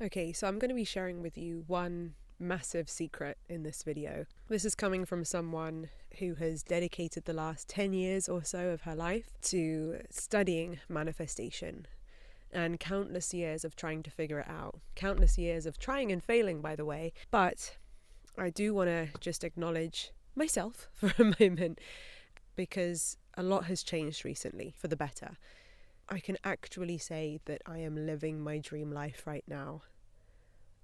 Okay, so I'm going to be sharing with you one massive secret in this video. This is coming from someone who has dedicated the last 10 years or so of her life to studying manifestation and countless years of trying to figure it out. Countless years of trying and failing, by the way. But I do want to just acknowledge myself for a moment because a lot has changed recently for the better. I can actually say that I am living my dream life right now,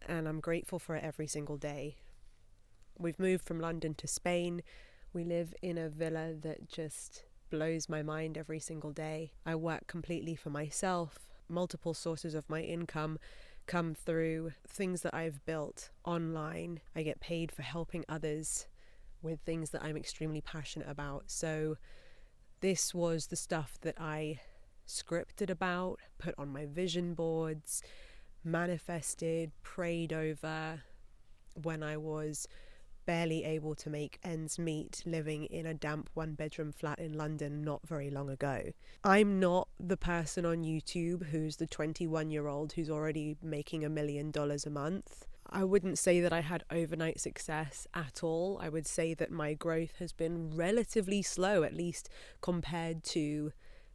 and I'm grateful for it every single day. We've moved from London to Spain. We live in a villa that just blows my mind every single day. I work completely for myself. Multiple sources of my income come through things that I've built online. I get paid for helping others with things that I'm extremely passionate about. So this was the stuff that I scripted about, put on my vision boards, manifested, prayed over when I was barely able to make ends meet living in a damp one-bedroom flat in London not very long ago. I'm not the person on YouTube who's the 21-year-old who's already making $1 million a month. I wouldn't say that I had overnight success at all. I would say that my growth has been relatively slow, at least compared to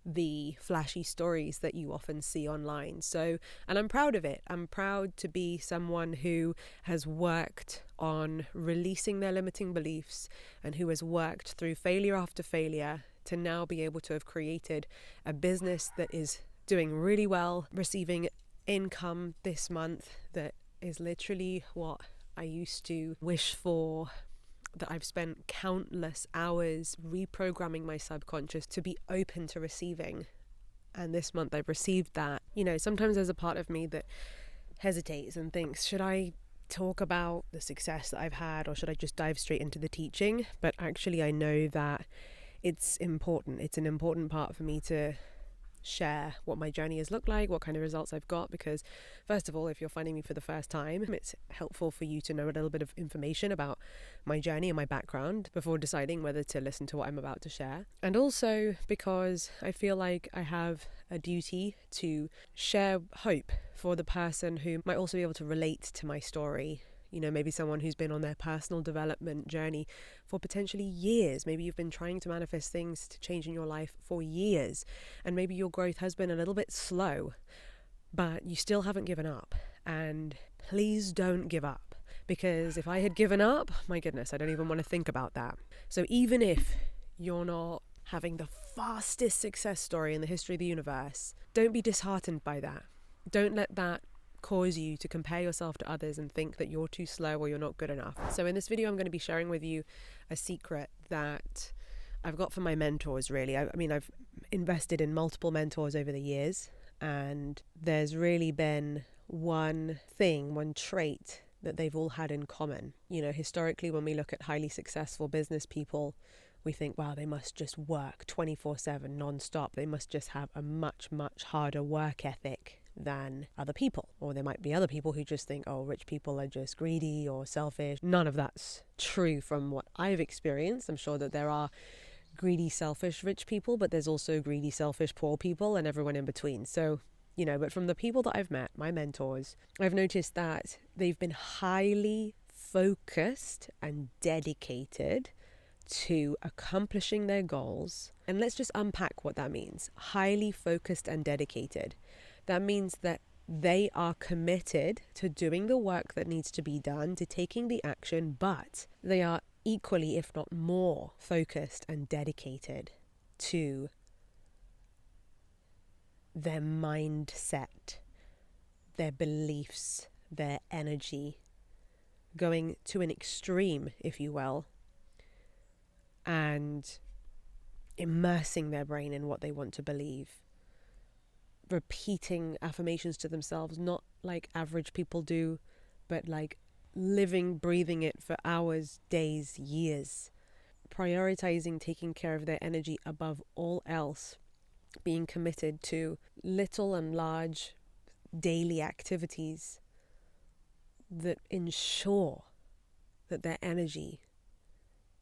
the flashy stories that you often see online. And I'm proud of it. I'm proud to be someone who has worked on releasing their limiting beliefs and who has worked through failure after failure to now be able to have created a business that is doing really well, receiving income this month that is literally what I used to wish for, that I've spent countless hours reprogramming my subconscious to be open to receiving. And this month I've received that. Sometimes there's a part of me that hesitates and thinks, should I talk about the success that I've had, or should I just dive straight into the teaching? But actually I know that it's important. It's an important part for me to share what my journey has looked like, what kind of results I've got, because first of all, if you're finding me for the first time, it's helpful for you to know a little bit of information about my journey and my background before deciding whether to listen to what I'm about to share. And also because I feel like I have a duty to share hope for the person who might also be able to relate to my story. Maybe someone who's been on their personal development journey for potentially years. Maybe you've been trying to manifest things to change in your life for years, and maybe your growth has been a little bit slow, but you still haven't given up. And please don't give up, because if I had given up, my goodness, I don't even want to think about that. So even if you're not having the fastest success story in the history of the universe, don't be disheartened by that. Don't let that cause you to compare yourself to others and think that you're too slow or you're not good enough. So in this video, I'm going to be sharing with you a secret that I've got from my mentors, really. I've invested in multiple mentors over the years, and there's really been one trait that they've all had in common. Historically, when we look at highly successful business people, we think, wow, they must just work 24/7 non-stop. They must just have a much, much harder work ethic than other people. Or there might be other people who just think, oh, rich people are just greedy or selfish. None of that's true from what I've experienced. I'm sure that there are greedy, selfish, rich people, but there's also greedy, selfish, poor people, and everyone in between. So, but from the people that I've met, my mentors, I've noticed that they've been highly focused and dedicated to accomplishing their goals. And let's just unpack what that means. Highly focused and dedicated. That means that they are committed to doing the work that needs to be done, to taking the action, but they are equally, if not more, focused and dedicated to their mindset, their beliefs, their energy, going to an extreme, if you will, and immersing their brain in what they want to believe. Repeating affirmations to themselves, not like average people do, but like living, breathing it for hours, days, years. Prioritizing taking care of their energy above all else. Being committed to little and large daily activities that ensure that their energy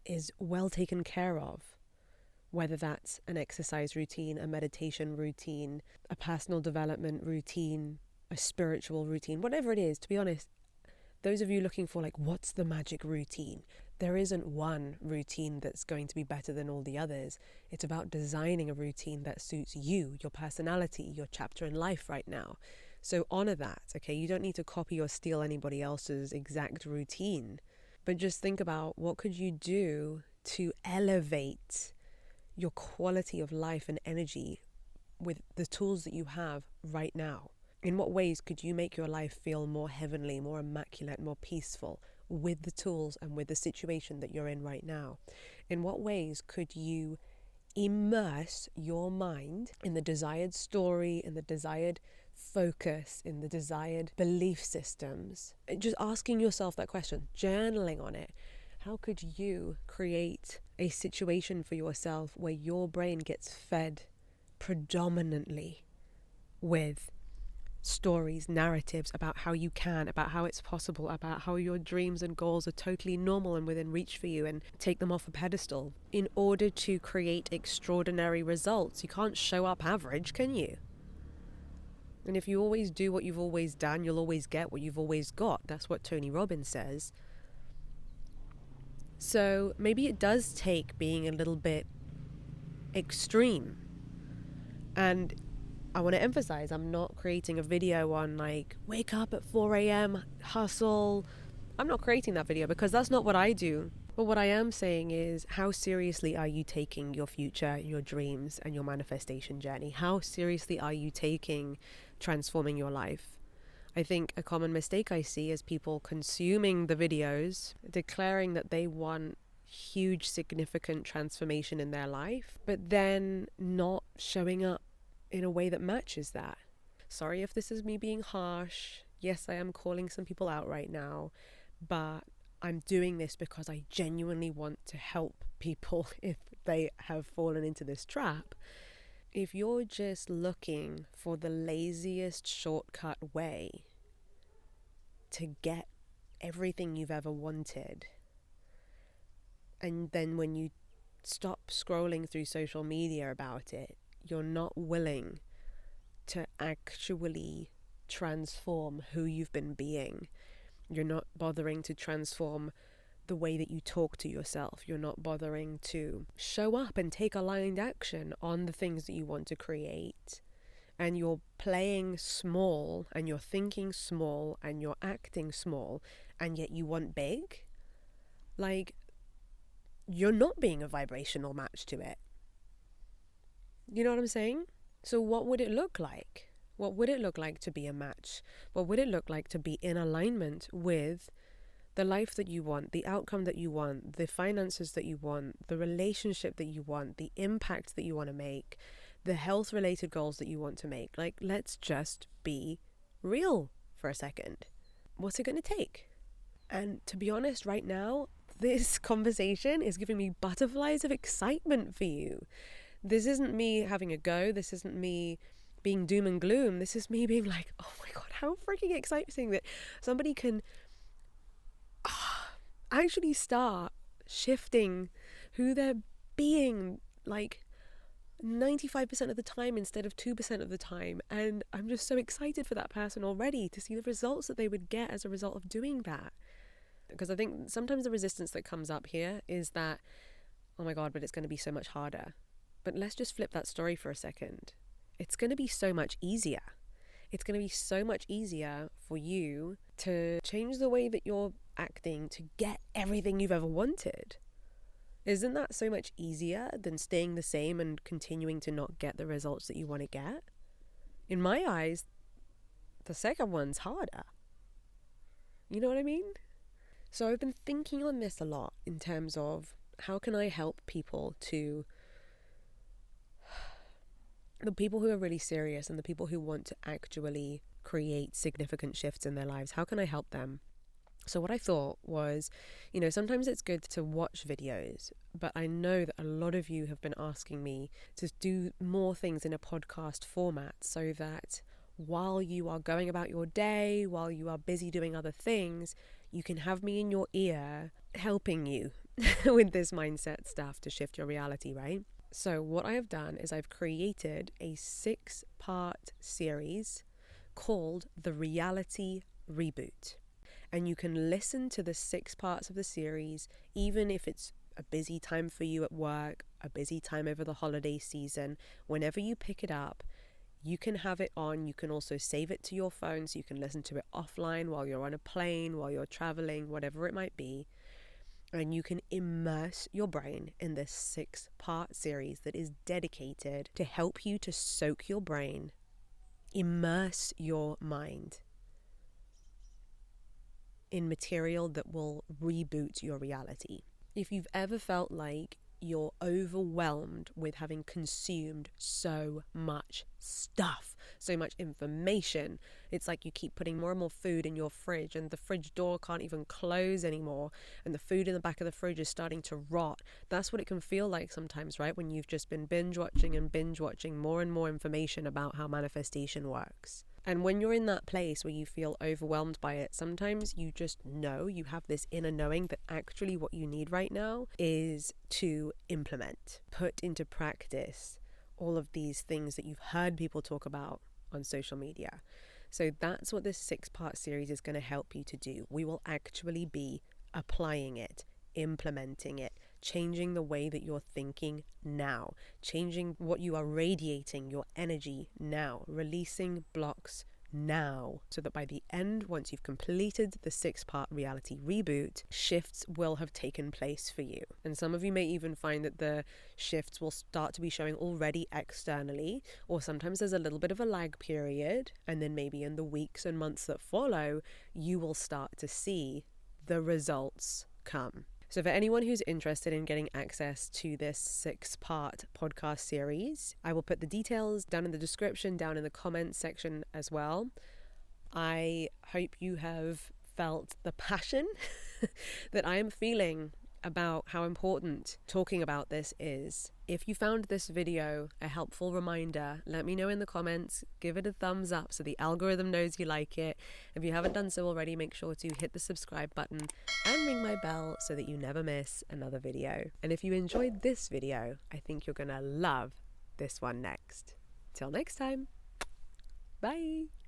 is well taken care of. Whether that's an exercise routine, a meditation routine, a personal development routine, a spiritual routine, whatever it is. To be honest, those of you looking for like, what's the magic routine? There isn't one routine that's going to be better than all the others. It's about designing a routine that suits you, your personality, your chapter in life right now. So honor that, okay? You don't need to copy or steal anybody else's exact routine, but just think about what could you do to elevate your quality of life and energy with the tools that you have right now. In what ways could you make your life feel more heavenly, more immaculate, more peaceful with the tools and with the situation that you're in right now? In what ways could you immerse your mind in the desired story, in the desired focus, in the desired belief systems? Just asking yourself that question, journaling on it. How could you create a situation for yourself where your brain gets fed predominantly with stories, narratives about how you can, about how it's possible, about how your dreams and goals are totally normal and within reach for you, and take them off a pedestal in order to create extraordinary results? You can't show up average, can you? And if you always do what you've always done, you'll always get what you've always got. That's what Tony Robbins says. So maybe it does take being a little bit extreme. And I want to emphasize, I'm not creating a video on like, wake up at 4 a.m, hustle. I'm not creating that video because that's not what I do. But what I am saying is, how seriously are you taking your future, your dreams, and your manifestation journey? How seriously are you taking transforming your life? I think a common mistake I see is people consuming the videos, declaring that they want huge, significant transformation in their life, but then not showing up in a way that matches that. Sorry if this is me being harsh. Yes, I am calling some people out right now, but I'm doing this because I genuinely want to help people if they have fallen into this trap. If you're just looking for the laziest shortcut way to get everything you've ever wanted, and then when you stop scrolling through social media about it, you're not willing to actually transform who you've been being. You're not bothering to transform the way that you talk to yourself. You're not bothering to show up and take aligned action on the things that you want to create. And you're playing small, and you're thinking small, and you're acting small, and yet you want big. Like, you're not being a vibrational match to it. You know what I'm saying? So what would it look like? What would it look like to be a match? What would it look like to be in alignment with the life that you want, the outcome that you want, the finances that you want, the relationship that you want, the impact that you want to make, the health-related goals that you want to make? Like, let's just be real for a second. What's it going to take? And to be honest, right now, this conversation is giving me butterflies of excitement for you. This isn't me having a go. This isn't me being doom and gloom. This is me being like, oh my God, how freaking exciting that somebody can actually start shifting who they're being, like 95% of the time instead of 2% of the time. And I'm just so excited for that person already to see the results that they would get as a result of doing that. Because I think sometimes the resistance that comes up here is that, oh my God, but it's going to be so much harder. But let's just flip that story for a second. It's going to be so much easier. It's going to be so much easier for you to change the way that you're acting to get everything you've ever wanted. Isn't that so much easier than staying the same and continuing to not get the results that you want to get? In my eyes, the second one's harder. You know what I mean? So I've been thinking on this a lot in terms of how can I help people to, the people who are really serious and the people who want to actually create significant shifts in their lives, how can I help them? So what I thought was, sometimes it's good to watch videos, but I know that a lot of you have been asking me to do more things in a podcast format so that while you are going about your day, while you are busy doing other things, you can have me in your ear helping you with this mindset stuff to shift your reality, right? So what I have done is I've created a 6-part series called the Reality Reboot. And you can listen to the 6 parts of the series, even if it's a busy time for you at work, a busy time over the holiday season. Whenever you pick it up, you can have it on. You can also save it to your phone so you can listen to it offline while you're on a plane, while you're traveling, whatever it might be. And you can immerse your brain in this 6-part series that is dedicated to help you to soak your brain, immerse your mind in material that will reboot your reality. If you've ever felt like you're overwhelmed with having consumed so much stuff, so much information, it's like you keep putting more and more food in your fridge and the fridge door can't even close anymore, and the food in the back of the fridge is starting to rot. That's what it can feel like sometimes, right? When you've just been binge watching more and more information about how manifestation works. And when you're in that place where you feel overwhelmed by it, sometimes you just know, you have this inner knowing that actually what you need right now is to implement, put into practice all of these things that you've heard people talk about on social media. So that's what this 6-part series is going to help you to do. We will actually be applying it, implementing it, changing the way that you're thinking now, changing what you are radiating, your energy now, releasing blocks now, so that by the end, once you've completed the 6-part reality reboot, shifts will have taken place for you. And some of you may even find that the shifts will start to be showing already externally, or sometimes there's a little bit of a lag period, and then maybe in the weeks and months that follow, you will start to see the results come. So for anyone who's interested in getting access to this 6-part podcast series, I will put the details down in the description, down in the comments section as well. I hope you have felt the passion that I am feeling about how important talking about this is. If you found this video a helpful reminder, let me know in the comments, give it a thumbs up so the algorithm knows you like it. If you haven't done so already, make sure to hit the subscribe button and ring my bell so that you never miss another video. And if you enjoyed this video, I think you're gonna love this one next. Till next time, bye.